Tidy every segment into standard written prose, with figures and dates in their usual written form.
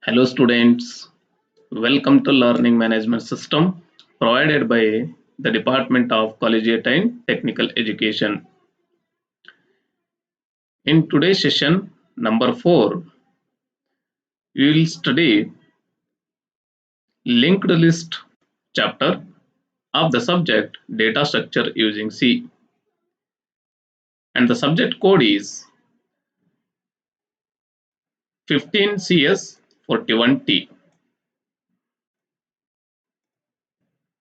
Hello students, welcome to Learning Management System provided by the Department of Collegiate and Technical Education. In today's session number 4, we will study linked list chapter of the subject data structure using C, and the subject code is 15CS41T.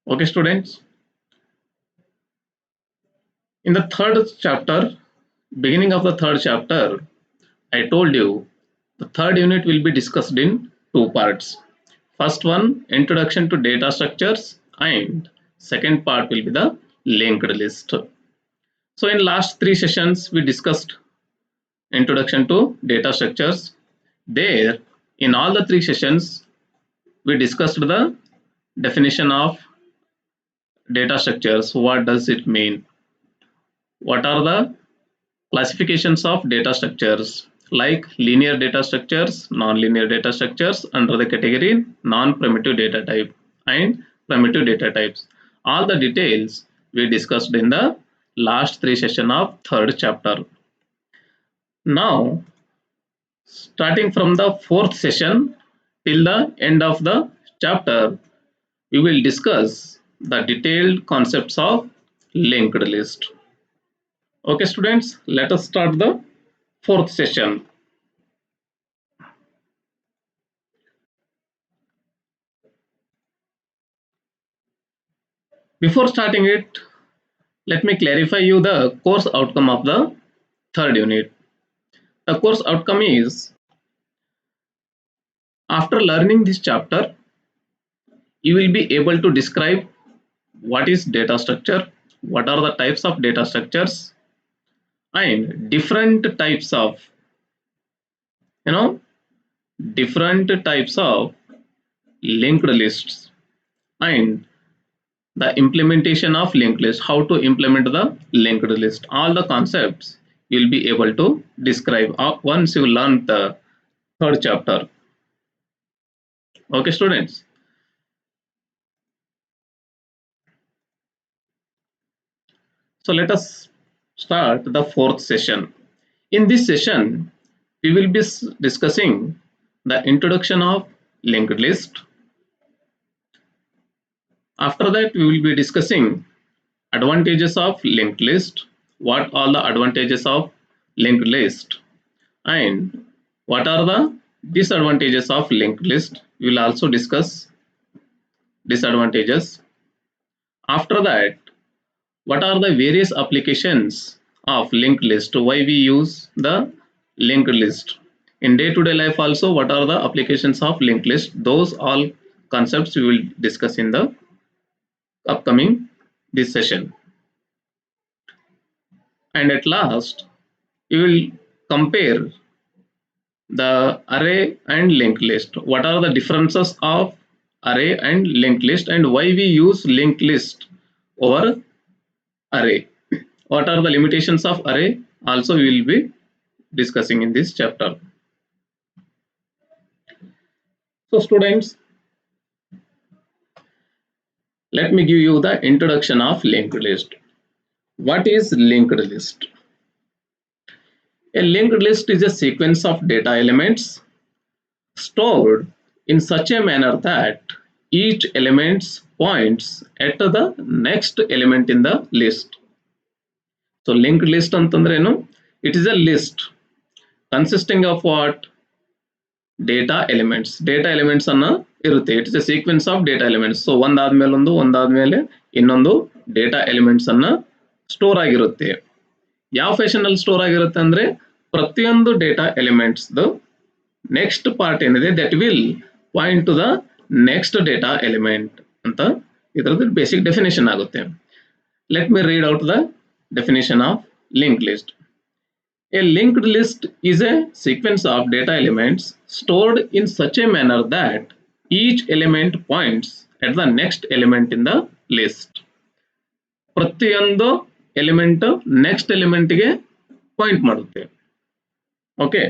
Okay students, in the third chapter, beginning of the third chapter, I told you the third unit will be discussed in two parts. First one, introduction to data structures, and second part will be the linked list. So in last three sessions, we discussed introduction to data structures. There, in all the three sessions, we discussed the definition of data structures. What does it mean? What are the classifications of data structures, like linear data structures, non-linear data structures under the category non-primitive data type and primitive data types. All the details we discussed in the last three sessions of third chapter. Now, starting from the fourth session till the end of the chapter, we will discuss the detailed concepts of linked list. Okay students, let us start the fourth session. Before starting it, let me clarify you the course outcome of the third unit. The course outcome is, after learning this chapter, you will be able to describe what is data structure, what are the types of data structures, and different types of, you know, different types of linked lists, and the implementation of linked list, how to implement the linked list. All the concepts you will be able to describe once you learn the third chapter. Okay students, so let us start the fourth session. In this session, we will be discussing the introduction of linked list. After that, we will be discussing advantages of linked list, what are the advantages of linked list, and what are the disadvantages of linked list. We will also discuss disadvantages. After that, what are the various applications of linked list, why we use the linked list in day-to-day life, also what are the applications of linked list. Those all concepts we will discuss in the upcoming this session. And at last, we will compare the array and linked list. What are the differences of array and linked list, and why we use linked list over array? What are the limitations of array? Also, we will be discussing in this chapter. So students, let me give you the introduction of linked list. What is linked list? A linked list is a sequence of data elements stored in such a manner that each element points at the next element in the list. So linked list antandrenu, it is a list consisting of what? Data elements ಅನ್ನ ಇರುತ್ತೆ. It is a sequence of data elements. So ಒಂದಾದ್ಮೇಲೆ ಇನ್ನೊಂದು data elements ಅನ್ನ store ಆಗಿರುತ್ತೆ. ಯಾವ fashion ಅಲ್ಲಿ store ಆಗಿರುತ್ತೆ ಅಂದ್ರೆ, ಪ್ರತಿಯೊಂದು ಡೇಟಾ ಎಲಿಮೆಂಟ್ಸ್ ನೆಕ್ಸ್ಟ್ ಪಾರ್ಟ್ ಏನಿದೆ that will point to the next data element ಅಂತ ಇದರದ್ದು ಬೇಸಿಕ್ ಡೆಫಿನೇಷನ್ ಆಗುತ್ತೆ. Let me read out the definition of link list. A linked list is a sequence of data elements stored in such a manner that each element points at the next element in the list. ಪ್ರತಿಯೊಂದು element next ಎಲಿಮೆಂಟ್ಗೆ point ಮಾಡುತ್ತೆ. Okay,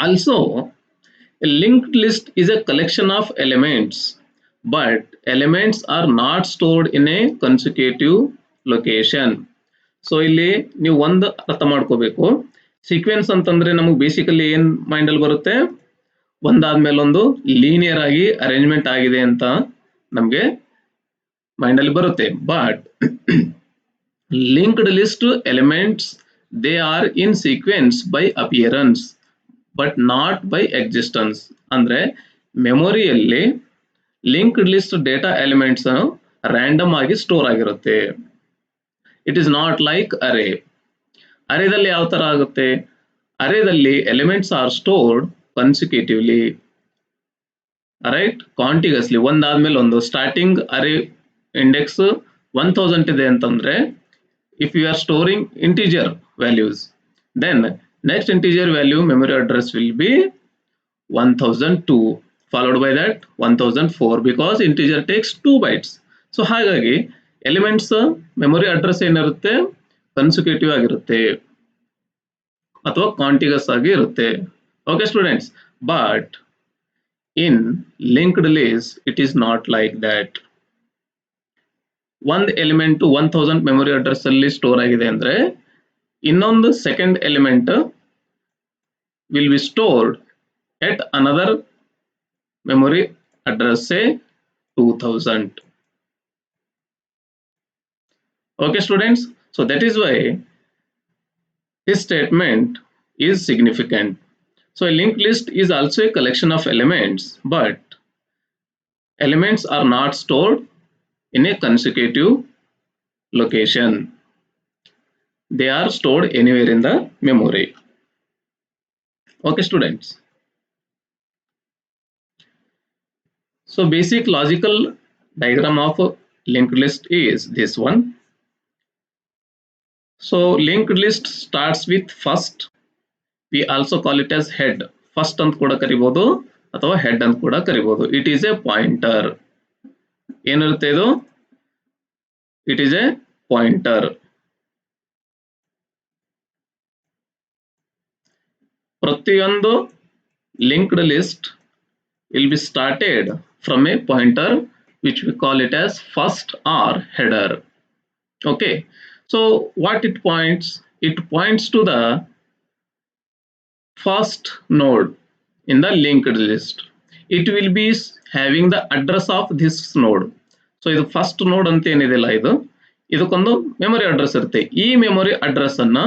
also A linked list is a collection of elements, but elements are not stored in a consecutive location. So ಇಲ್ಲಿ ನೀವು ಒಂದು ಅರ್ಥ ಮಾಡ್ಕೋಬೇಕು. Sequence ಅಂತಂದ್ರೆ ನಮಗೆ basically ಏನ್ ಮೈಂಡ್ ಅಲ್ಲಿ ಬರುತ್ತೆ, ಒಂದಾದ್ಮೇಲೆ ಒಂದು ಲೀನಿಯರ್ ಆಗಿ ಅರೇಂಜ್ಮೆಂಟ್ ಆಗಿದೆ ಅಂತ ನಮಗೆ ಮೈಂಡ್ ಅಲ್ಲಿ ಬರುತ್ತೆ. But linked list elements, they are in sequence by appearance but not by existence. ಅಂದ್ರೆ ಮೆಮೊರಿಯಲ್ಲಿ linked list data elements random ಆಗಿ ಸ್ಟೋರ್ ಆಗಿರುತ್ತೆ. It is not like array. ಅರೇದಲ್ಲಿ ಯಾವ ತರ ಆಗುತ್ತೆ, ಅರೇದಲ್ಲಿ elements are stored consecutively, right, contiguously, ಒಂದಾದ್ಮೇಲೆ ಒಂದು. ಸ್ಟಾರ್ಟಿಂಗ್ ಅರೇ ಇಂಡೆಕ್ಸ್ 1000 ಇದೆ ಅಂತಂದ್ರೆ, if you are storing integer values, then next integer value memory address will be 1002, followed by that 1004, because integer takes 2 bytes. So ಹಾಗಾಗಿ ಎಲಿಮೆಂಟ್ಸ್ ಮೆಮೊರಿ ಅಡ್ರೆಸ್ ಏನಿರುತ್ತೆ, consecutive ಆಗಿರುತ್ತೆ ಅಥವಾ ಕಾಂಟಿಗಸ್ ಆಗಿ ಇರುತ್ತೆ. Okay students, but in linked list it is not like that. ಒಂದು element 1000 memory address ಅಲ್ಲಿ store ಆಗಿದೆ ಅಂದ್ರೆ, ಇನ್ನೊಂದು second element will be stored at another memory address, say 2000. Okay students, so that is why this statement is significant. So a linked list is also a collection of elements, but elements are not stored in a consecutive location. They are stored anywhere in the memory. Okay students, so basic logical diagram of a linked list is this one. So linked list starts with first. We also call it as head. First ಅಂತ ಕೂಡ ಕರಿಬಹುದು ಅಥವಾ head ಅಂತ ಕೂಡ ಕರಿಬಹುದು. It is a pointer. ಏನಿರುತ್ತೆ ಇದು? It is a pointer. ಪ್ರತಿಯೊಂದು linked list will be started from a pointer which we call it as first or header. Okay, so what it points? It points to the first node in the linked list. It will be having the address of this node. So ಇದು first ನೋಡ್ ಅಂತ ಏನಿದೆಲ್ಲ, ಇದಕ್ಕೊಂದು memory address ಇರುತ್ತೆ. ಈ memory address ಅನ್ನ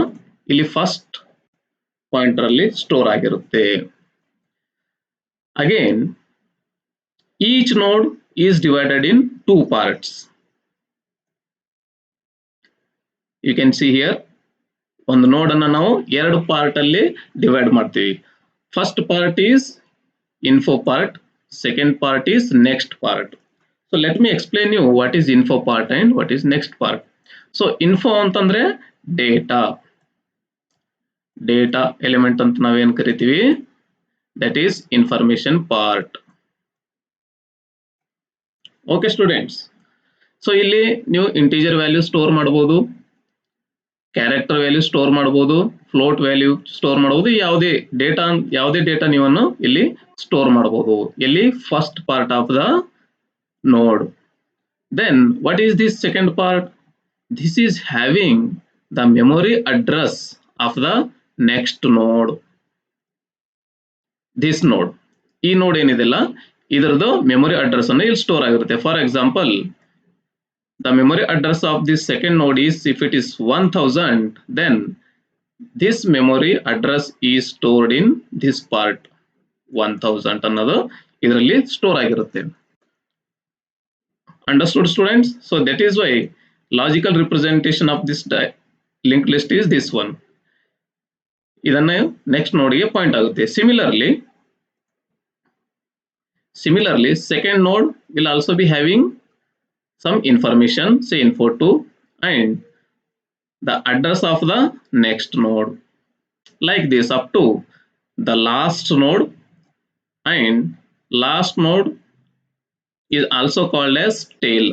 ಇಲ್ಲಿ first pointer ಅಲ್ಲಿ ಸ್ಟೋರ್ ಆಗಿರುತ್ತೆ. Again, each node is divided in 2 parts. You can see here, ಒಂದು ನೋಡ್ ಅನ್ನ ನಾವು 2 ಪಾರ್ಟ್ ಅಲ್ಲಿ ಡಿವೈಡ್ ಮಾಡ್ತೀವಿ. First part is info part, second part is next part. So let me explain you what is info part and what is next part. So info ಅಂತಂದ್ರೆ data element ಅಂತ ನಾವೇನ್ ಕರಿತೀವಿ, that is information part. Okay students, so ಇಲ್ಲಿ ನೀವು integer value store ಮಾಡಬಹುದು, character value store ಮಾಡಬಹುದು, float value store ಮಾಡಬಹುದು, ಯಾವುದೇ ಡೇಟಾ ನೀವನ್ನು ಇಲ್ಲಿ ಸ್ಟೋರ್ ಮಾಡಬಹುದು. ಎಲ್ಲಿ? First part of the node. Then what is this second part? This is having the memory address of the next node. This node, ಈ ನೋಡ್ ಏನಿದೆಲ್ಲ ಇದರದ್ದು ಮೆಮೊರಿ ಅಡ್ರೆಸ್ ಅನ್ನು ಇಲ್ಲಿ ಸ್ಟೋರ್ ಆಗಿರುತ್ತೆ. For example, the memory address of this second node is, if it is 1000, then this memory address is stored in this part 1000 ಅನ್ನೋದು ಇದರಲ್ಲಿ store ಆಗಿರುತ್ತೆ. Understood students? So that is why logical representation of this linked list is this one. ಇದನ್ನ next ನೋಡ್ಗೆ point ಆಗುತ್ತೆ. Similarly, second node will also be having some information, say info2, and the address of the next node, like this up to the last node, and last node is also called as tail.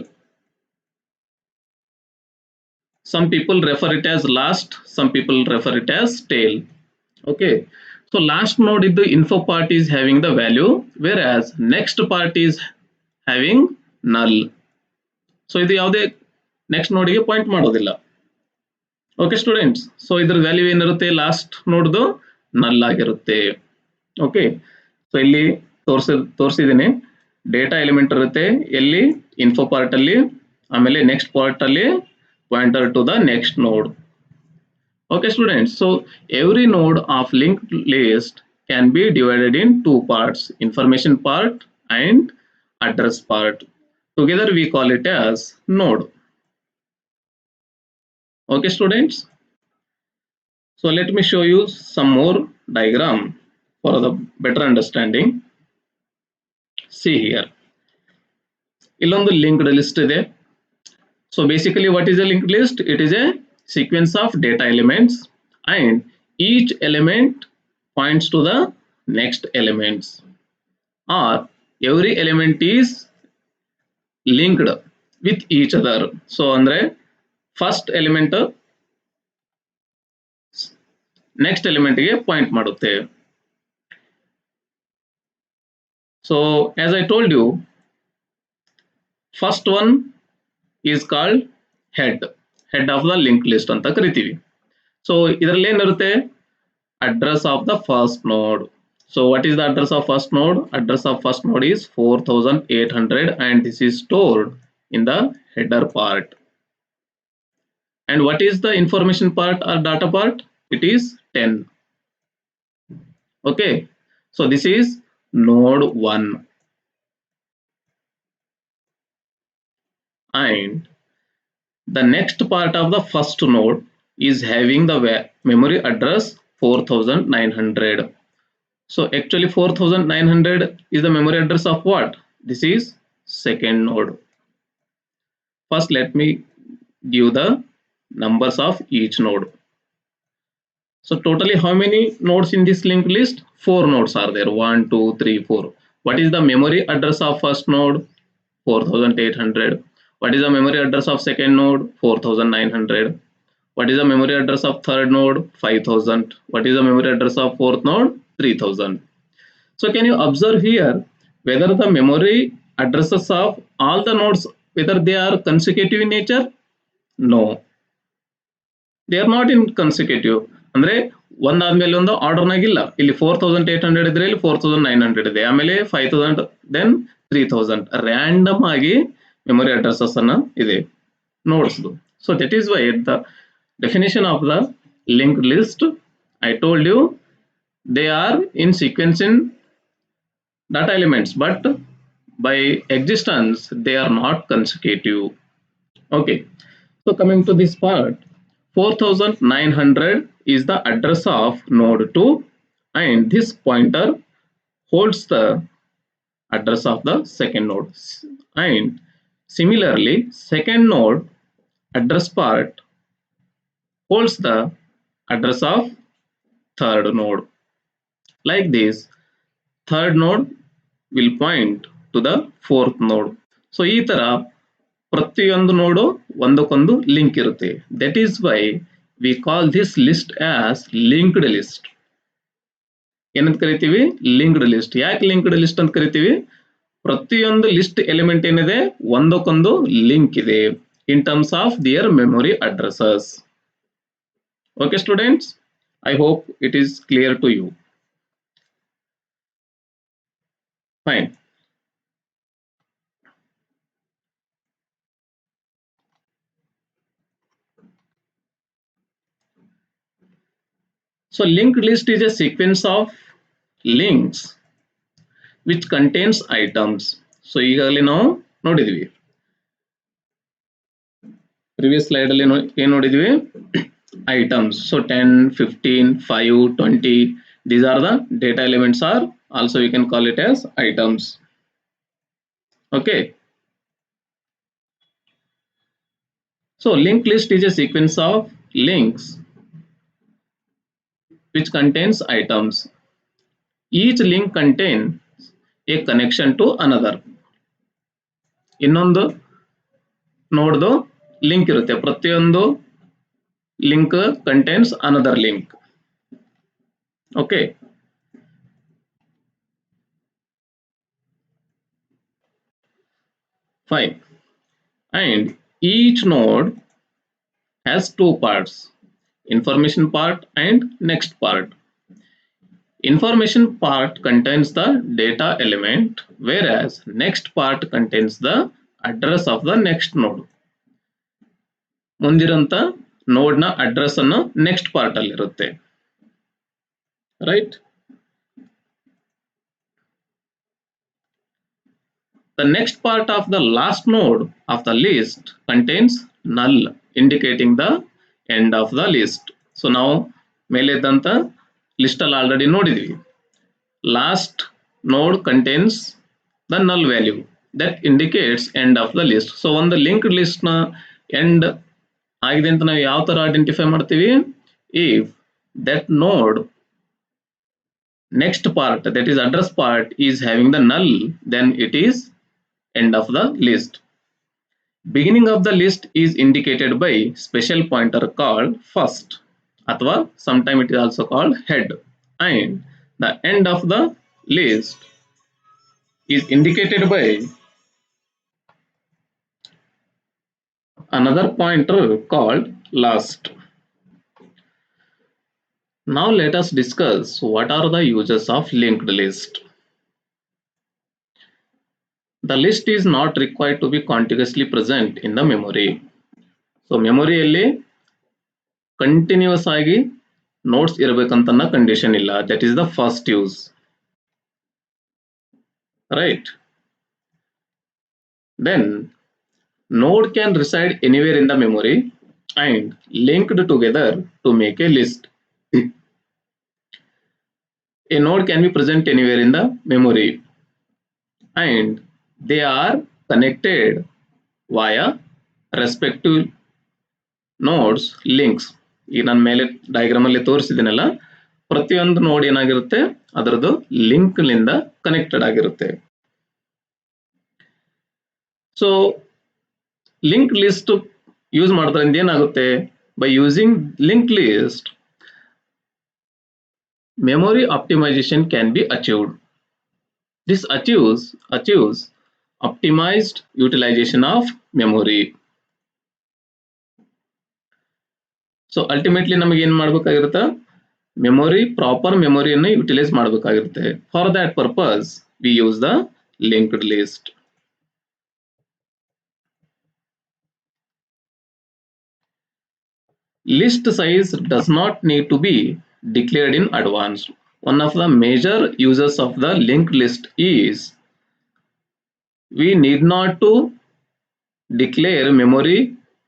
Some people refer it as last, some people refer it as tail. Okay, So last node iddu info part is having the value, whereas next part is having null. So ಇದು ಯಾವುದೇ next ನೋಡ್ಗೆ point ಮಾಡೋದಿಲ್ಲ. Okay students, so ಇದ್ರ value ಏನಿರುತ್ತೆ, last ನೋಡ್ದು ನಲ್ ಆಗಿರುತ್ತೆ. Okay, so ಇಲ್ಲಿ ತೋರಿಸಿದ್ದೀನಿ ಡೇಟಾ ಎಲಿಮೆಂಟ್ ಇರುತ್ತೆ ಎಲ್ಲಿ, ಇನ್ಫೋ ಪಾರ್ಟ್ ಅಲ್ಲಿ, ಆಮೇಲೆ ನೆಕ್ಸ್ಟ್ ಪಾರ್ಟ್ ಅಲ್ಲಿ ಪಾಯಿಂಟರ್ ಟು ದ ನೆಕ್ಸ್ಟ್ ನೋಡ್. Okay students, so every node of linked list can be divided in two parts, information part and address part. Together we call it as node. Okay students, so let me show you some more diagram for the better understanding. See here, illondu linked list ide. So basically what is a linked list? It is a sequence of data elements and each element points to the next elements, or every element is linked with each other. So andre first element next element ge point madutte. So as I told you, first one is called head of the linked list anta karitivi. So idralli enirutte, address of the first node. So what is the address of first node? Address of first node is 4800 and this is stored in the header part. And what is the information part or data part? It is 10. Okay, so this is node 1 and the next part of the first node is having the memory address 4900. So actually 4900 is the memory address of what? This is second node. First let me give the numbers of each node. So totally how many nodes in this linked list? 4 nodes are there. 1, 2, 3, 4. What is the memory address of first node? 4800. What is the memory address of second node? 4900. What is the memory address of third node? 5000. What is the memory address of fourth node? 3000. So can you observe here whether the memory addresses of all the nodes, whether they are consecutive in nature? No, they are not in consecutive. ಅಂದ್ರೆ ಒಂದಾದ್ಮೇಲೆ ಒಂದು order ನಾಗಿಲ್ಲ. ಇಲ್ಲಿ 4800 ಇದ್ರೆ ಇಲ್ಲಿ 4900 ಇದೆ, ಆಮೇಲೆ 5000, ದೆನ್ 3000 random ಆಗಿ memory addresses ಅನ್ನ ಇದೆ ನೋಡ್ಸ್ದು. So that is why the definition of the linked list, I told you they are in sequence in data elements, but by existence they are not consecutive. Okay, so coming to this part, 4900 is the address of node 2 and this pointer holds the address of the second node, and similarly second node address part holds the address of third node. Like this, third node will point to the fourth node. So ಈ ತರ ಪ್ರತಿಯೊಂದು ನೋಡು ಒಂದಕ್ಕೊಂದು link ಇರುತ್ತೆ. That is why we call this list as linked list. ಏನಂತ ಕರಿತೀವಿ? Linked list. ಯಾಕೆ linked list ಅಂತ ಕರಿತೀವಿ? ಪ್ರತಿಯೊಂದು ಲಿಸ್ಟ್ ಎಲಿಮೆಂಟ್ ಏನಿದೆ ಒಂದಕ್ಕೊಂದು ಲಿಂಕ್ ಇದೆ in terms of their memory addresses. Okay students, I hope it is clear to you. Fine. So linked list is a sequence of links which contains items. So ಈಗಾಗಲೇ ನಾವು ನೋಡಿದ್ವಿ, previous slide ಅಲ್ಲಿ ಏನು ನೋಡಿದ್ವಿ? Items. So 10, 15, 5, 20, these are the data elements, are also you can call it as items. Okay, so linked list is a sequence of links which contains items. Each link contains a connection to another. ಇನ್ನೊಂದು ನೋಡ್ದು link ಇರುತ್ತೆ, ಪ್ರತಿಯೊಂದು link contains another link. Okay, Fine. And each node has two parts, information part and next part. Information part contains the data element, whereas next part contains the address of the next node. ಮುಂದಿರಂತ ನೋಡ್ ನ address ಅನ್ನು next part ಅಲ್ಲಿ ಇರುತ್ತೆ, right. The next part of the last node of the list contains null, indicating the end of the list. So ನಾವು ಮೇಲೆ ಇದ್ದಂತ list ಅಲ್ಲಿ already ನೋಡಿದ್ವಿ, last node contains the null value that indicates end of the list. So ಒಂದು linked list ನ end ಆಗಿದೆ ಅಂತ ನಾವು ಯಾವ ತರ ಐಡೆಂಟಿಫೈ ಮಾಡ್ತೀವಿ? If that node next part, that is address part, is having the null, then it is end of the list. Beginning of the list is indicated by special pointer called first, ಅಥವಾ sometime it is also called head, and the end of the list is indicated by another pointer called last. Now let us discuss what are the uses of linked list. The list is not required to be contiguously present in the memory. So ಮೆಮೊರಿಯಲ್ಲಿ continuous ಆಗಿ nodes ಇರಬೇಕಂತ condition ಇಲ್ಲ. That is the first use, right. Then node can reside anywhere in the memory and linked together to make a list. A node can be present anywhere in the memory and they are connected via respective nodes links. ಈಗ ನಾನು ಮೇಲೆ diagram ಅಲ್ಲಿ ತೋರಿಸಿದ್ದೀನಲ್ಲ, ಪ್ರತಿಯೊಂದು ನೋಡ್ ಏನಾಗಿರುತ್ತೆ, ಅದರದ್ದು link ನಿಂದ connected ಆಗಿರುತ್ತೆ. ಸೊ ಲಿಂಕ್ ಲಿಸ್ಟ್ ಯೂಸ್ ಮಾಡೋದ್ರಿಂದ ಏನಾಗುತ್ತೆ? By using link list memory optimization can be achieved. This achieves optimized utilization of memory. So ultimately ನಮಗೆ ಏನು ಮಾಡಬೇಕಾಗಿರುತ್ತೆ? ಪ್ರಾಪರ್ ಮೆಮೊರಿಯನ್ನು ಯುಟಿಲೈಸ್ ಮಾಡಬೇಕಾಗಿರುತ್ತೆ. For that purpose we use the linked list. List size does not need to be declared in advance. One of the major uses of the linked list is we need not to declare memory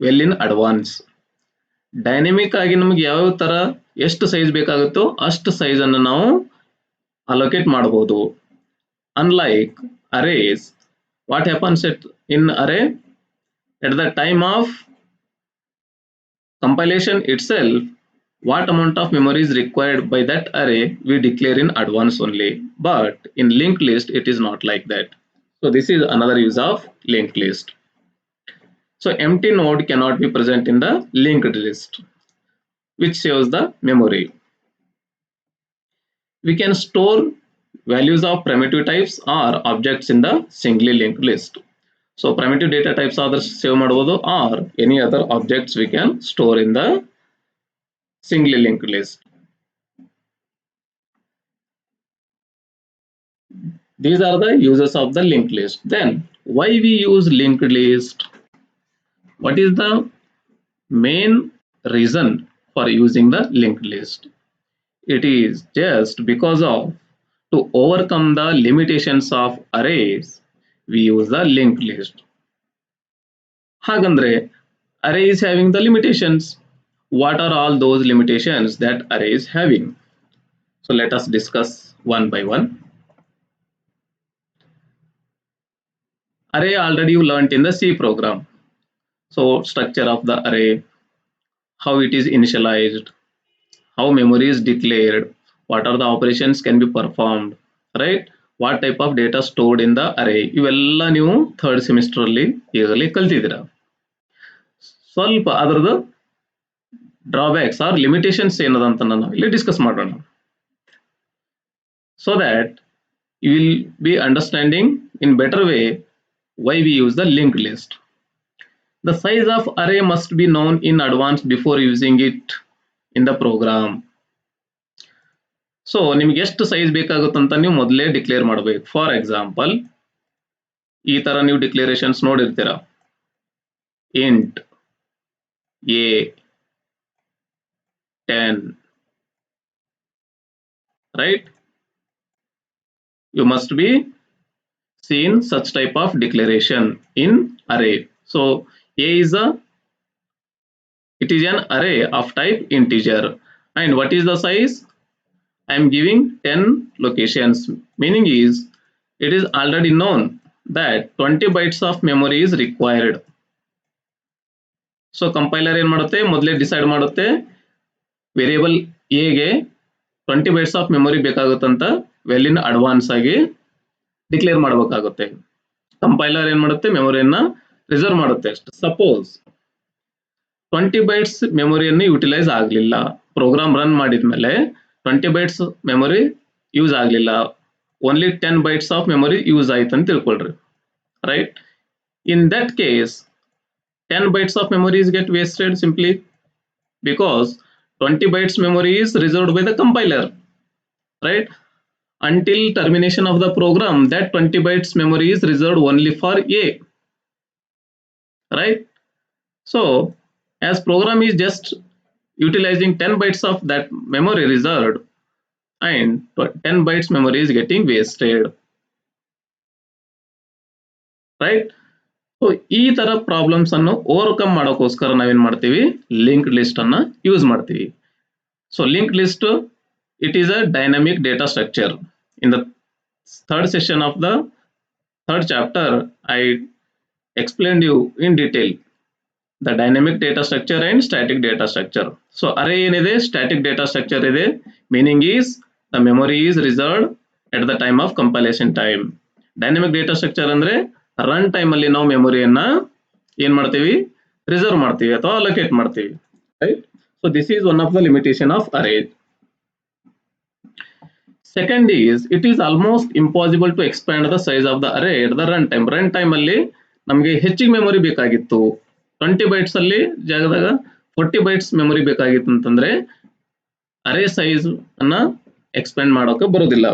well in advance. Dynamic ಆಗಿ ನಮಗೆ ಯಾವ ತರ ಎಷ್ಟು size ಬೇಕಾಗುತ್ತೋ ಅಷ್ಟು size ಅನ್ನು ನಾವು allocate ಮಾಡಬಹುದು. Unlike arrays, what happens in array? at the time of compilation itself, what amount of memory is required by that array we declare in advance only, but in linked list it is not like that. So this is another use of linked list. So empty node cannot be present in the linked list, which saves the memory. We can store values of primitive types or objects in the singly linked list. So primitive data types are save ಮಾಡಬಹುದು, or any other objects we can store in the singly linked list. These are the uses of the linked list. Then why we use linked list? What is the main reason for using the linked list? It is just because of to overcome the limitations of arrays, we use the linked list. ಹಾಗಂದ್ರೆ array is having the limitations. What are all those limitations that array is having? So let us discuss one by one. Array already you learnt in the C program. So structure of the array, how it is initialized, how memory is declared, what are the operations can be performed, right? What type of data stored in the array, ಇವೆಲ್ಲ ನೀವು third semester ಅಲ್ಲಿ ಈಗಲೇ ಕಲ್ತಿದ್ದೀರಾ. ಸ್ವಲ್ಪ ಅದರದ್ದು drawbacks R limitations ಏನದಂತ ನಾವು ಇಲ್ಲಿ discuss ಮಾಡೋಣ. So that you will be understanding in better way Why we use the linked list? The size of array must be known in advance before using it in the program. So ನಿಮ್ಗೆ ಎಷ್ಟು size ಬೇಕಾಗುತ್ತಂತ ನೀವು ಮೊದಲೇ declare ಮಾಡಬೇಕು. For example ಈ ತರ ನೀವು declarations ನೋಡಿರ್ತೀರ. Int a 10, right? You must be seen such type of declaration in array. So a is it is an array of type integer, and what is the size? I am giving 10 locations, meaning is it is already known that 20 bytes of memory is required. So compiler ಏನು ಮಾಡುತ್ತೆ, ಮೊದಲೇ decide ಮಾಡುತ್ತೆ variable a ಗೆ 20 bytes of memory ಬೇಕಾಗುತ್ತಂತ ವ್ಯಾಲ್ಯೂನ advance ಆಗಿ declare ಮಾಡಬೇಕಾಗುತ್ತೆ. Compiler ಏನು ಮಾಡುತ್ತೆ, ಮೆಮೊರಿಯನ್ನ ರಿಸರ್ವ್ ಮಾಡುತ್ತೆ. ಸಪೋಸ್ 20 bytes ಮೆಮೊರಿಯನ್ನು ಯುಟಿಲೈಸ್ ಆಗಲಿಲ್ಲ, ಪ್ರೋಗ್ರಾಮ್ ರನ್ ಮಾಡಿದ್ಮೇಲೆ 20 bytes ಮೆಮೊರಿ ಯೂಸ್ ಆಗಲಿಲ್ಲ, only 10 bytes of memory use ಆಯ್ತು ಅಂತ ತಿಳ್ಕೊಳ್ರಿ, right? In that case 10 bytes of memory is get wasted simply because 20 bytes memory is reserved by the compiler, right? Until termination of the program, that 20 bytes memory is reserved only for A, right? So as program is just utilizing 10 bytes of that memory reserved, and 10 bytes memory is getting wasted, right? So ಈ ತರ problems ಅನ್ನು overcome ಮಾಡೋಕ್ಕೋಸ್ಕರ ನಾವೇನ್ ಮಾಡ್ತೀವಿ, linked list ಅನ್ನ use ಮಾಡ್ತೀವಿ. So linked list it is a dynamic data structure. In the third session of the third chapter I explained you in detail the dynamic data structure and static data structure. So array ಏನಿದೆ, static data structure ಇದೆ, meaning is the memory is reserved at the time of compilation time. Dynamic data structure ಅಂದ್ರೆ run time ಅಲ್ಲಿ ನಾವು ಮೆಮೊರಿಯನ್ನ ಏನ್ ಮಾಡ್ತೀವಿ, reserve ಮಾಡ್ತೀವಿ ಅಥವಾ allocate ಮಾಡ್ತೀವಿ, right? So this is one of the limitation of array. Second is it is almost impossible to expand the size of the array at the run time. Run time ಅಲ್ಲಿ ನಮಗೆ ಹೆಚ್ಚಿಗೆ memory ಬೇಕಾಗಿತ್ತು, 20 bytes ಅಲ್ಲಿ ಜಾಗದಾಗ 40 bytes memory ಬೇಕಾಗಿತ್ತು ಅಂತಂದ್ರೆ ಅರೇ size ಅನ್ನ expand ಮಾಡೋಕೆ ಬರೋದಿಲ್ಲ.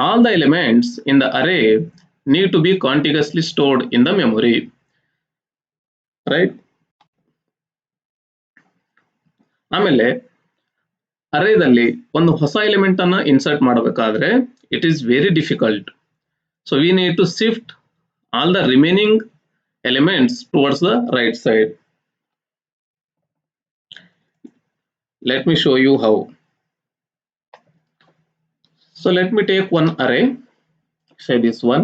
All the elements in the array need to be contiguously stored in the memory, right? ಆಮೇಲೆ ಅರೇದಲ್ಲಿ ಒಂದು ಹೊಸ ಎಲಿಮೆಂಟ್ ಅನ್ನ ಇನ್ಸರ್ಟ್ ಮಾಡಬೇಕಾದ್ರೆ it is very difficult. So we need to shift all the remaining elements towards the right side. Let me show you how. So let me take one array, say this one,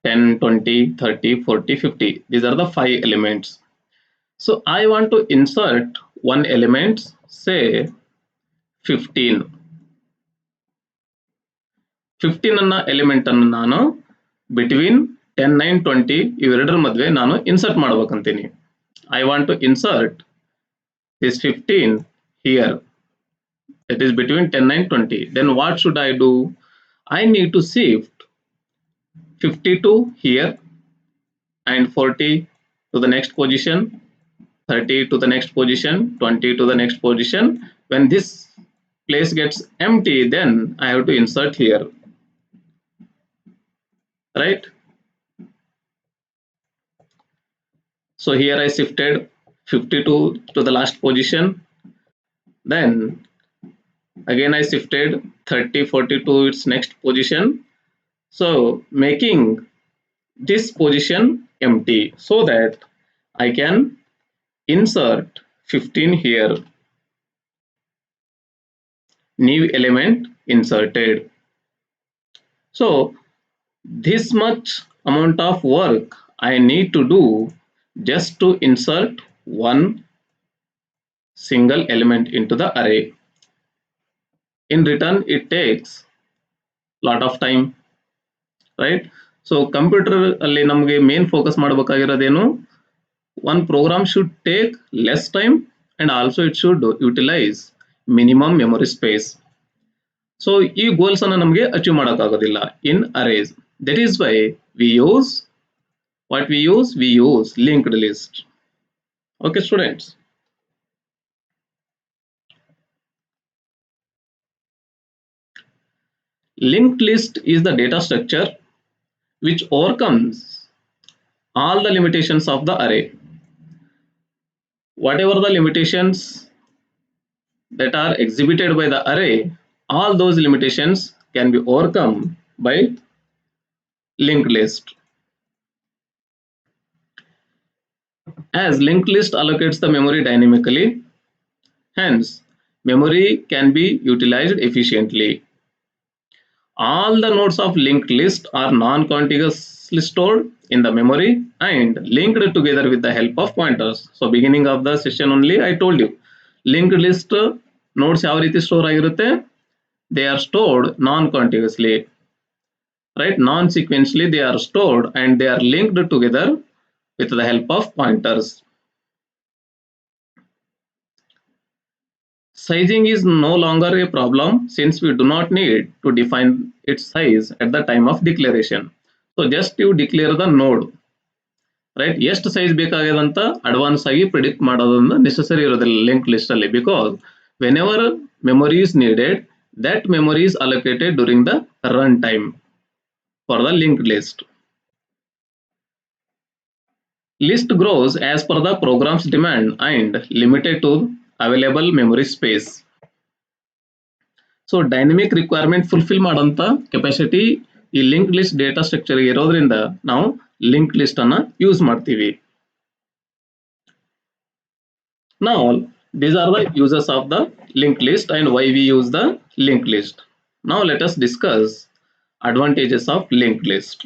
10, 20, 30, 40, 50. These are the 5 elements. So I want to insert one element, say 15. 15 ಅನ್ನ element ಅನ್ನು ನಾನು between 10, 9, 20 ಇವೆರಡರ ಮಧ್ಯೆ ನಾನು insert ಮಾಡಬೇಕಂತೀನಿ. I want to insert this 15 here. It is between 10 and 20. Then what should I do? I need to shift 52 here and 40 to the next position, 30 to the next position, 20 to the next position. When this place gets empty, then I have to insert here, right? So here I shifted 52 to the last position. Then again I shifted 30, 40 to its next position. So making this position empty so that I can insert 15 here. New element inserted. So this much amount of work I need to do just to insert one single element into the array. In return, it takes lot of time, right? So computer ಅಲ್ಲಿ ನಮಗೆ main focus ಮಾಡಬೇಕಾಗಿರೋದೇನು, one program should take less time and also it should utilize minimum memory space. So ಈ goals ಅನ್ನು ನಮಗೆ achieve ಮಾಡೋಕ್ಕಾಗೋದಿಲ್ಲ in arrays. That is why we use what we use linked list. Okay, students. Linked list is the data structure which overcomes all the limitations of the array. Whatever the limitations that are exhibited by the array, all those limitations can be overcome by linked list. As linked list allocates the memory dynamically, hence memory can be utilized efficiently. All the nodes of linked list are non-contiguously stored in the memory and linked together with the help of pointers. So beginning of the session only I told you, linked list nodes ಯಾವ ರೀತಿ store ಆಗಿರುತ್ತೆ, they are stored non-contiguously, right? Non-sequentially they are stored and they are linked together with the help of pointers. Sizing is no longer a problem since we do not need to define its size at the time of declaration. So just you declare the node, right? ಎಷ್ಟು size ಬೇಕಾಗಿದೆ ಅಂತ advance ಆಗಿ predict ಮಾಡೋದನ್ನ necessary ಇರೋದಿಲ್ಲ link list ಅಲ್ಲಿ, because when ever memory is needed, that memory is allocated during the run time for the linked list. List grows as per the program's demand and limited to available memory space. So dynamic requirement fulfil ಮಾಡೋಂಥ capacity ಈ link list data structure ಇರೋದ್ರಿಂದ ನಾವು link list ಅನ್ನ use ಮಾಡ್ತೀವಿ. Now these are the uses of the linked list and why we use the linked list. Now let us discuss advantages of linked list.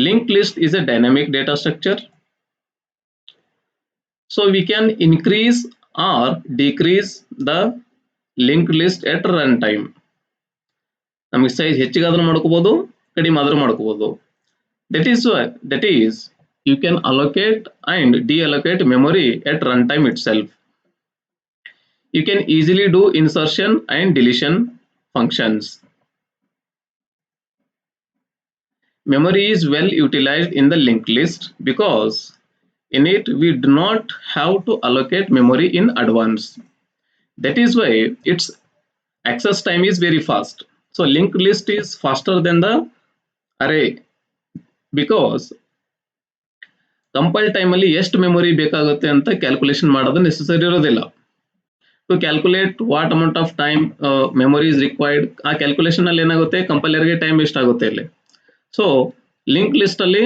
Linked list is a dynamic data structure, so we can increase or decrease the linked list at runtime. ನಮಗೆ size ಹೆಚ್ಚಿಗಾದ್ರೂ ಮಾಡ್ಕೋಬಹುದು, ಕಡಿಮೆ ಆದ್ರೂ ಮಾಡ್ಕೋಬಹುದು. That is you can allocate and deallocate memory at runtime itself. You can easily do insertion and deletion functions. Memory is well utilized in the linked list because in it we do not have to allocate memory in advance. That is why its access time is very fast. So linked list is faster than the array because compile ಟೈಮಲ್ಲಿ ಎಷ್ಟು memory ಬೇಕಾಗುತ್ತೆ ಅಂತ calculation ಮಾಡೋದು necessary ಇರೋದಿಲ್ಲ. To calculate what amount of time memory is required, ಆ calculation ಅಲ್ಲಿ ಏನಾಗುತ್ತೆ, ಕಂಪೈಲರ್ಗೆ ಟೈಮ್ ಎಷ್ಟಾಗುತ್ತೆ ಇಲ್ಲಿ. ಸೊ ಲಿಂಕ್ ಲಿಸ್ಟ್ ಅಲ್ಲಿ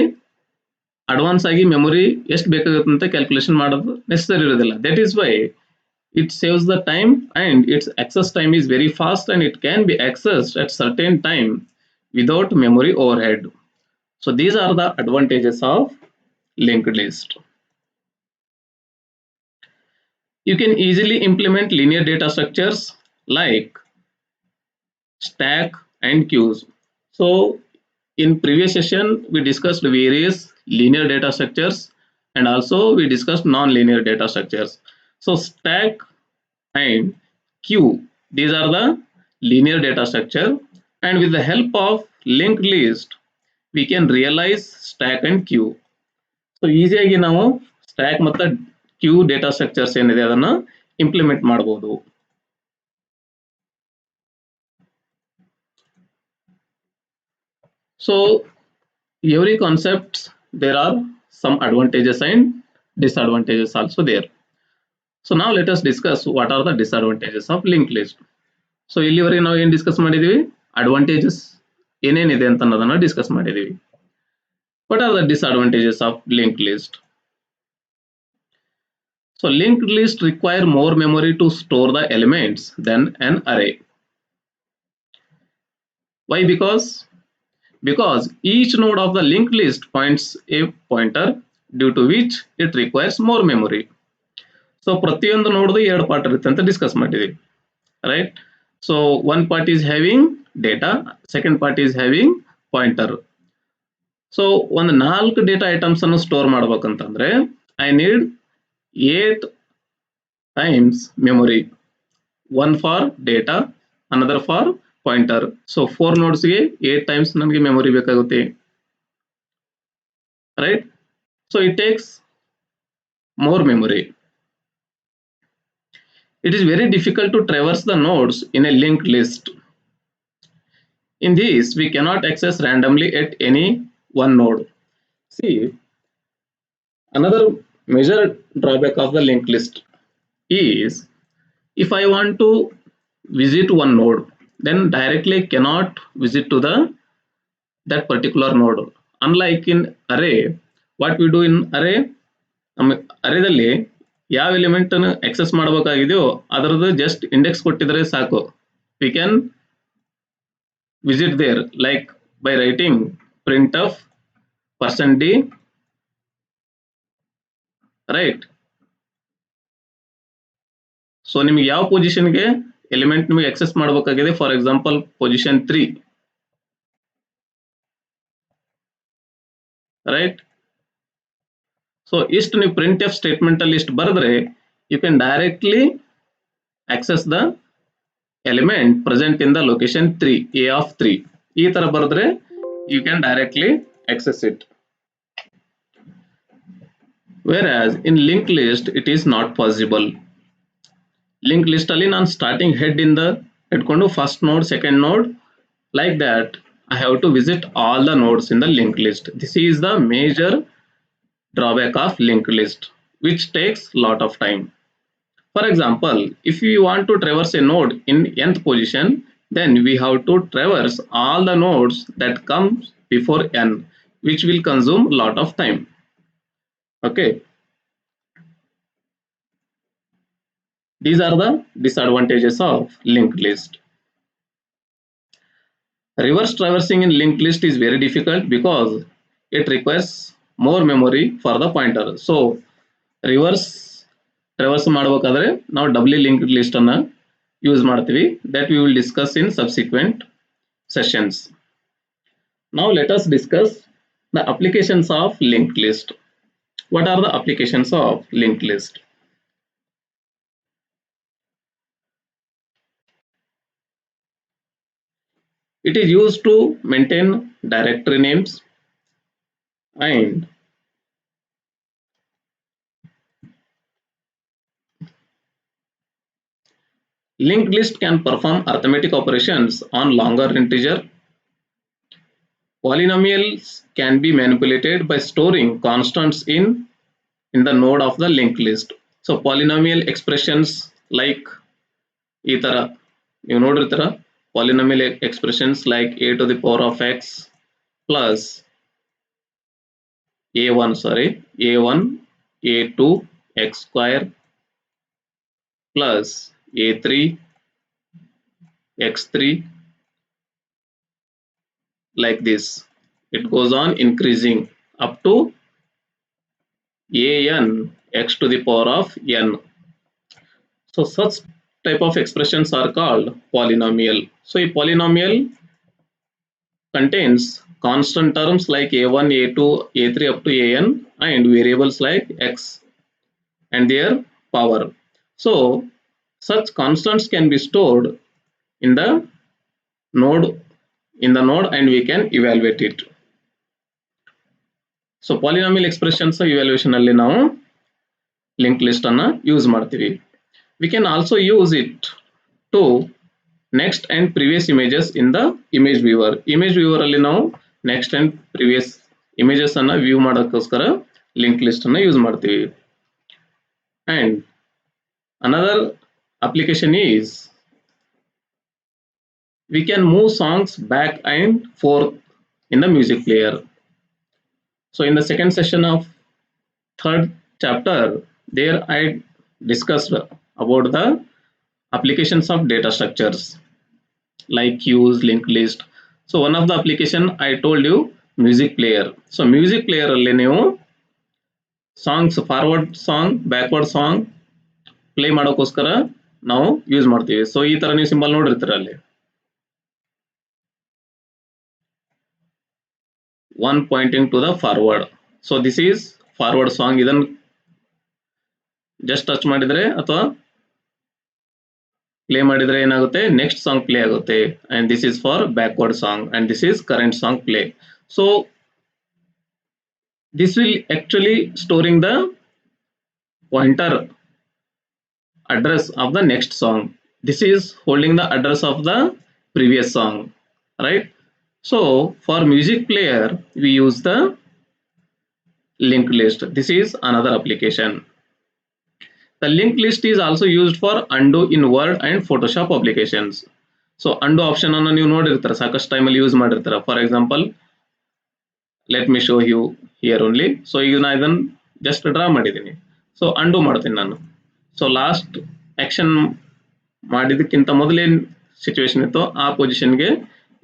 ಅಡ್ವಾನ್ಸ್ ಆಗಿ ಮೆಮೊರಿ ಎಷ್ಟು ಬೇಕಾಗುತ್ತೆ ಅಂತ ಕ್ಯಾಲ್ಕುಲೇಷನ್ ಮಾಡೋದು ನೆಸೆಸರಿ ಇರೋದಿಲ್ಲ. That is why it saves the time and its access time is very fast and it can be accessed at certain time without memory overhead. So these are the advantages of linked list. You can easily implement linear data structures like stack and queues. So in previous session we discussed various linear data structures and also we discussed non-linear data structures. So stack and queue, these are the linear data structure, and with the help of linked list we can realize stack and queue. So ಈಸಿಯಾಗಿ ನಾವು stack ಮತ್ತು Q data structures ಏನಿದೆ ಅದನ್ನ implement ಮಾಡಬಹುದು. So every concept there are some advantages and disadvantages also there. So now let us discuss what are the disadvantages of linked list. So ಇಲ್ಲಿವರೆಗೆ ನಾವು ಏನು discuss ಮಾಡಿದೀವಿ, ಅಡ್ವಾಂಟೇಜಸ್ ಏನೇನಿದೆ ಅಂತ ಅನ್ನೋದನ್ನ ಡಿಸ್ಕಸ್ ಮಾಡಿದೀವಿ. What are the disadvantages of linked list? So linked list require more memory to store the elements than an array. Why? Because each node of the linked list points a pointer, due to which it requires more memory. So ಪ್ರತಿಯೊಂದು ನೋಡ್ದು ಎರಡು part ಇರುತ್ತೆ ಅಂತ discuss ಮಾಡಿದೀವಿ, right? So one part is having data, second part is having pointer. So ಒಂದು 4 data items ಅನ್ನು store ಮಾಡ್ಬೇಕಂತಂದ್ರೆ I need 8 times memory, one for data, another for pointer. So 4 ನೋಡ್ಸ್ಗೆ 8 times ನನಗೆ ಮೆಮೊರಿ ಬೇಕಾಗುತ್ತೆ, right? So it takes more memory. It is very difficult to traverse the nodes in a linked list. In this, we cannot access randomly at any one node. See, another major drawback of the linked list is if I want to visit one node, then directly cannot visit to that particular node. Unlike in array, what we do in array, ಅರೇದಲ್ಲಿ ಯಾವ element ಅನ್ನು access ಮಾಡಬೇಕಾಗಿದೆಯೋ ಅದರದ್ದು just index ಕೊಟ್ಟಿದ್ರೆ ಸಾಕು, we can visit there like by writing printf %d, right? So ನಿಮಗೆ ಯಾವ ಪೊಸಿಷನ್ಗೆ element ನಿಮಗೆ access ಮಾಡಬೇಕಾಗಿದೆ, for example position 3, right? So ಇಷ್ಟು ನೀವು printf ಸ್ಟೇಟ್ಮೆಂಟ್ ಅಲ್ಲಿ ಇಷ್ಟು ಬರೆದ್ರೆ you can directly access the element present in the location 3, a of 3. ಈ ತರ ಬರೆದ್ರೆ you can directly access it. whereas in linked list it is not possible. linked list ಅಲ್ಲಿ ನಾನು ಸ್ಟಾರ್ಟಿಂಗ್ ಹೆಡ್ ಇಂದ ಇಟ್ಕೊಂಡು ಫಸ್ಟ್ ನೋಡ್, ಸೆಕೆಂಡ್ ನೋಡ್, like that I have to visit all the nodes in the linked list. This is the major drawback of linked list, which takes lot of time. For example, if we want to traverse a node in nth position, then we have to traverse all the nodes that comes before n, which will consume lot of time. Okay, these are the disadvantages of linked list. Reverse traversing in linked list is very difficult because it requires more memory for the pointer. So reverse traverse ಮಾಡಬೇಕಾದ್ರೆ ನಾವು ಡಬ್ಲಿ linked list ಅನ್ನು use ಮಾಡ್ತೀವಿ. that we will discuss in subsequent sessions. Now let us discuss the applications of linked list. What are the applications of linked list? It is used to maintain directory names and linked list can perform arithmetic operations on longer integer. Polynomials can be manipulated by storing constants in the node of the linked list. So polynomial expressions like ಈ ತರ ನೀವು ನೋಡಿರ್ತೀರ, polynomial expressions like a to the power of x plus a1 a2 x square plus a3 x3, like this. It goes on increasing up to an x to the power of n. So such type of expressions are called polynomial. So a polynomial contains constant terms like a1, a2, a3 up to an and variables like x and their power. So such constants can be stored in the node and we can evaluate it. So polynomial expressions evaluation alli ನಾವು linked list ಅನ್ನು use ಮಾಡ್ತೀವಿ. We can also use it to next and previous images in the image viewer. Image viewer ಅಲ್ಲಿ ನಾವು next and previous images ಅನ್ನು view ಮಾಡೋಕ್ಕೋಸ್ಕರ linked list ಅನ್ನು use ಮಾಡ್ತೀವಿ. And another application is we can move songs back and forth in the music player. So in the second session of third chapter, there I discussed about the applications of data structures like queues, linked list. So one of the application I told you, music player. So music player ಅಲ್ಲಿ ನೀವು songs, forward song, backward song play ಮಾಡೋಕ್ಕೋಸ್ಕರ ನಾವು use ಮಾಡ್ತೀವಿ. So ಈ ತರ ನೀವು symbol ನೋಡಿರ್ತೀರ ಅಲ್ಲಿ, one pointing to the forward. So this is forward song. ಇದನ್ನು ಜಸ್ಟ್ ಟಚ್ ಮಾಡಿದ್ರೆ ಅಥವಾ ಪ್ಲೇ ಮಾಡಿದ್ರೆ ಏನಾಗುತ್ತೆ, ನೆಕ್ಸ್ಟ್ ಸಾಂಗ್ ಪ್ಲೇ ಆಗುತ್ತೆ, and this is for backward song and this is current song play. So this will actually storing the pointer address of the next song. This is holding the address of the previous song, right? So for music player we use the linked list. This is another application. The linked list is also used for undo in Word and Photoshop applications. So undo option ಅನ್ನು ನೀವು ನೋಡಿರ್ತೀರ, ಸಾಕಷ್ಟು ಟೈಮಲ್ಲಿ use ಮಾಡಿರ್ತೀರ. For example let me show you here only. So ಈಗ ನಾ ಇದನ್ನು just draw ಮಾಡಿದ್ದೀನಿ. ಸೊ ಅಂಡು ಮಾಡ್ತೀನಿ ನಾನು. ಸೊ ಲಾಸ್ಟ್ ಆಕ್ಷನ್ ಮಾಡಿದಕ್ಕಿಂತ ಮೊದಲೇನು ಸಿಚುವೇಶನ್ ಇತ್ತು ಆ ಪೊಸಿಷನ್ಗೆ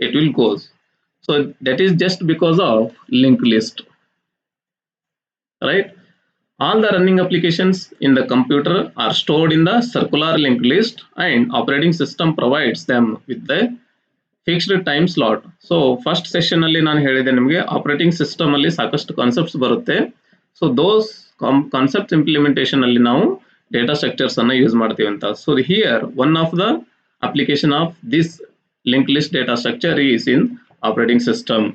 it will goes. So that is just because of link list, right? All the running applications in the computer are stored in the circular linked list and operating system provides them with the fixed time slot. So first session ಅಲ್ಲಿ ನಾನು ಹೇಳಿದೆ ನಿಮಗೆ operating system ಅಲ್ಲಿ ಸಾಕಷ್ಟು concepts ಬರುತ್ತೆ. So those concepts implementation ಅಲ್ಲಿ ನಾವು data structures ಅನ್ನ ಯೂಸ್ ಮಾಡ್ತೀವಿ ಅಂತ. So here one of the application of this link list data structure is in operating system,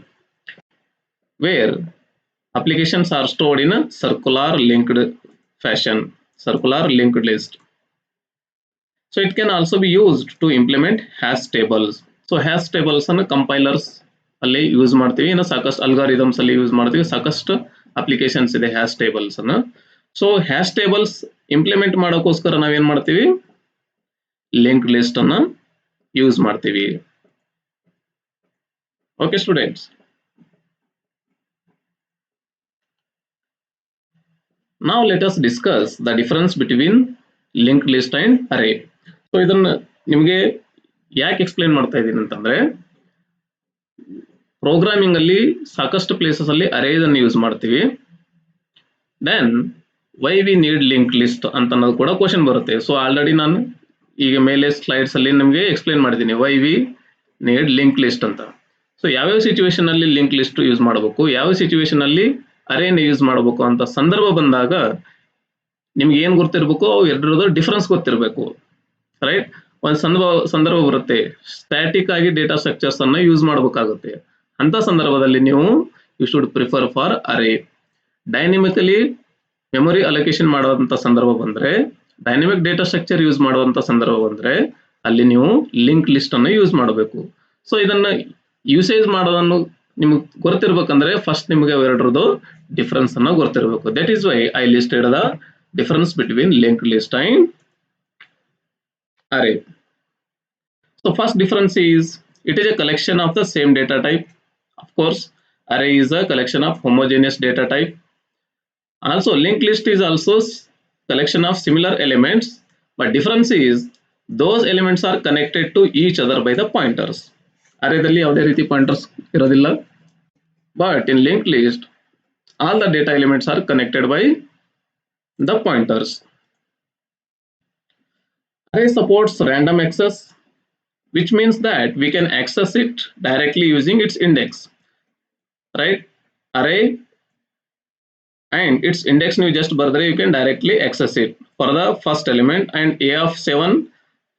where applications are stored in a circular linked fashion, circular linked list. So it can also be used to implement hash tables. So hash tables ಅನ್ನು compilers ಅಲ್ಲಿ use ಮಾಡ್ತೀವಿ, ಇನ್ನು ಸಾಕಷ್ಟು algorithms ಅಲ್ಲಿ use ಮಾಡ್ತೀವಿ, ಸಾಕಷ್ಟು applications ಇದೆ hash tables ಅನ್ನು. ಸೊ ಹ್ಯಾಶ್ ಟೇಬಲ್ಸ್ ಇಂಪ್ಲಿಮೆಂಟ್ ಮಾಡೋಕ್ಕೋಸ್ಕರ ನಾವೇನ್ ಮಾಡ್ತೀವಿ, ಲಿಂಕ್ ಲಿಸ್ಟ್ ಅನ್ನ ಯೂಸ್ ಮಾಡ್ತೀವಿ. Okay students, now let us discuss the difference between linked list and array. So ಇದನ್ನ ನಿಮಗೆ ಯಾಕೆ ಎಕ್ಸ್ಪ್ಲೇನ್ ಮಾಡ್ತಾ ಇದ್ದೀನಿ ಅಂತಂದ್ರೆ, ಪ್ರೋಗ್ರಾಮಿಂಗ್ ಅಲ್ಲಿ ಸಾಕಷ್ಟು ಪ್ಲೇಸಸ್ ಅಲ್ಲಿ ಅರೇಸ್ ಅನ್ನು ಯೂಸ್ ಮಾಡ್ತೀವಿ. Then why we need link list ಅಂತ ಅನ್ನೋದು ಕೂಡ ಕ್ವಶನ್ ಬರುತ್ತೆ. ಸೊ ಆಲ್ರೆಡಿ ನಾನು ಈಗ ಮೇಲೆ ಸ್ಲೈಡ್ಸ್ ಅಲ್ಲಿ ನಿಮಗೆ ಎಕ್ಸ್ಪ್ಲೇನ್ ಮಾಡಿದ್ದೀನಿ why we need link list ಅಂತ. ಸೊ ಯಾವ್ಯಾವ ಸಿಚುವೇಶನ್ ಅಲ್ಲಿ ಲಿಂಕ್ ಲಿಸ್ಟ್ ಯೂಸ್ ಮಾಡಬೇಕು, ಯಾವ ಸಿಚುವೇಶನ್ ಅಲ್ಲಿ ಅರೇನ ಯೂಸ್ ಮಾಡಬೇಕು ಅಂತ ಸಂದರ್ಭ ಬಂದಾಗ ನಿಮ್ಗೆ ಏನ್ ಗೊತ್ತಿರಬೇಕು, ಅವು ಎರಡರದ್ದು ಡಿಫ್ರೆನ್ಸ್ ಗೊತ್ತಿರಬೇಕು, ರೈಟ್? ಒಂದು ಸಂದರ್ಭ ಬರುತ್ತೆ ಸ್ಟ್ಯಾಟಿಕ್ ಆಗಿ ಡೇಟಾ ಸ್ಟ್ರಕ್ಚರ್ಸ್ ಅನ್ನ ಯೂಸ್ ಮಾಡಬೇಕಾಗುತ್ತೆ. ಅಂತ ಸಂದರ್ಭದಲ್ಲಿ ನೀವು you should prefer for array. Dynamically memory allocation ಮಾಡುವಂತ ಸಂದರ್ಭ ಬಂದ್ರೆ, ಡೈನಮಿಕ್ ಡೇಟಾ ಸ್ಟ್ರಕ್ಚರ್ ಯೂಸ್ ಮಾಡುವಂತ ಸಂದರ್ಭ ಬಂದ್ರೆ ಅಲ್ಲಿ ನೀವು ಲಿಂಕ್ ಲಿಸ್ಟ್ ಅನ್ನು ಯೂಸ್ ಮಾಡಬೇಕು. ಸೊ ಇದನ್ನ ಯೂಸೇಜ್ ಮಾಡೋದನ್ನು ನಿಮ್ಗೆ ಗೊತ್ತಿರ್ಬೇಕಂದ್ರೆ ಫಸ್ಟ್ ನಿಮಗೆ ಎರಡರದ್ದು ಡಿಫರೆನ್ಸ್ ಅನ್ನ ಗೊತ್ತಿರಬೇಕು. That is why I listed the difference between link list and array. So first difference is it is a collection of the same data type. Of course, array is a collection of homogeneous data type. Also, linked list is also collection of similar elements, but difference is those elements are connected to each other by the pointers. Array dalli yavade riti pointers irodilla, but in linked list all the data elements are connected by the pointers. Array supports random access, which means that we can access it directly using its index, right? Array and its index ನೀವು just ಬರೆದ್ರೆ you can directly access it for the first element and a of 7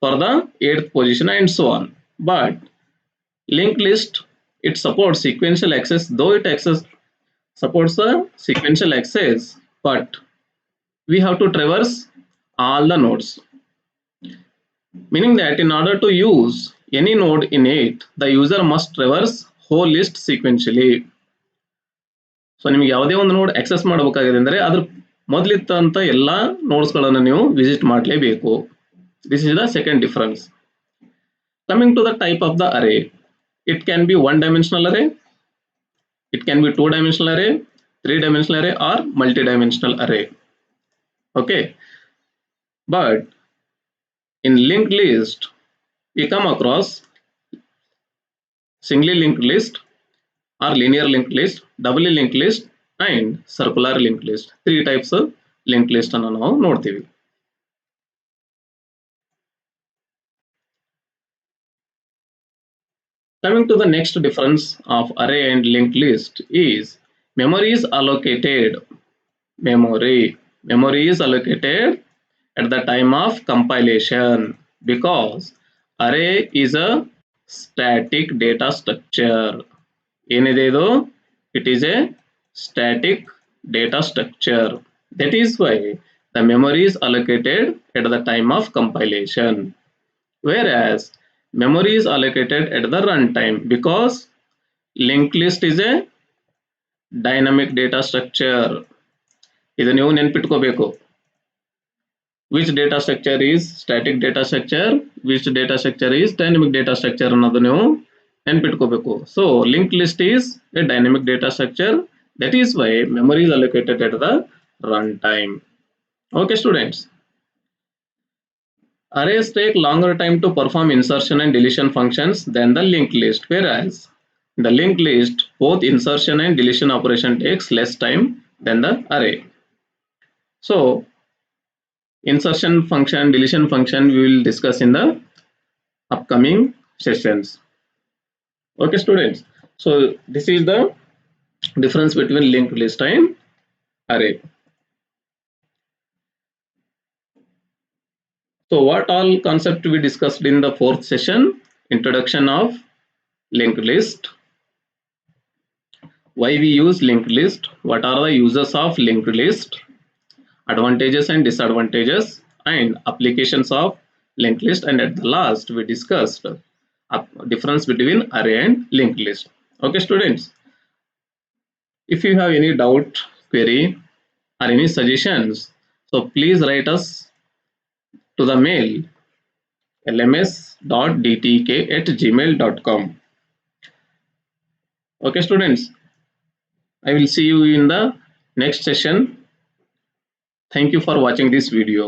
for the 8th position and so on. But linked list, it supports sequential access, though it supports the sequential access, but we have to traverse all the nodes, meaning that in order to use any node in it, the user must traverse whole list sequentially. So ನಿಮಗೆ ಯಾವುದೇ ಒಂದು ನೋಡ್ access ಮಾಡಬೇಕಾಗಿದೆ ಅಂದ್ರೆ ಅದ್ರ ಮೊದಲಿತ್ತಂತ ಎಲ್ಲಾ notes ಗಳನ್ನು ನೀವು ವಿಸಿಟ್ ಮಾಡಲೇಬೇಕು. This is the second difference. Coming to the type of the array, it can be 1 dimensional array, it can be 2 dimensional array, 3 dimensional array or multi-dimensional array. Okay, but in linked list we come across singly linked list or linear linked list, doubly linked list and circular linked list. 3 types of linked list ಅನ್ನು ನಾವು ನೋಡ್ತೀವಿ. Coming to the next difference of array and linked list is memory is allocated. Memory is allocated at the time of compilation. because array is a static data structure. ಏನಿದೆ ಇದು? It is a static data structure. That is why the memory is allocated at the time of compilation, whereas memory is allocated at the runtime, because linked list is a dynamic data structure. ಇದು ನೀವು ನೆನ್ಪಿಟ್ಕೋಬೇಕು. Which data structure is static data structure, which data structure is dynamic data structure ಅನ್ನೋದು ನೀವು ನೆನ್ಪಿಟ್ಕೋಬೇಕು. So linked list is a dynamic data structure. That is why memory is allocated at the runtime. Okay students, arrays take longer time to perform insertion and deletion functions than the linked list, whereas the linked list both insertion and deletion operation takes less time than the array. So insertion function, deletion function we will discuss in the upcoming sessions. Okay students, so this is the difference between linked list and array. So what all concept we discussed in the fourth session? Introduction of linked list, why we use linked list, what are the uses of linked list, advantages and disadvantages, and applications of linked list, and at the last we discussed difference between array and linked list. Okay students, if you have any doubt, query, or any suggestions, so please write us to the mail lms.dtk@gmail.com. Okay students, I will see you in the next session. Thank you for watching this video.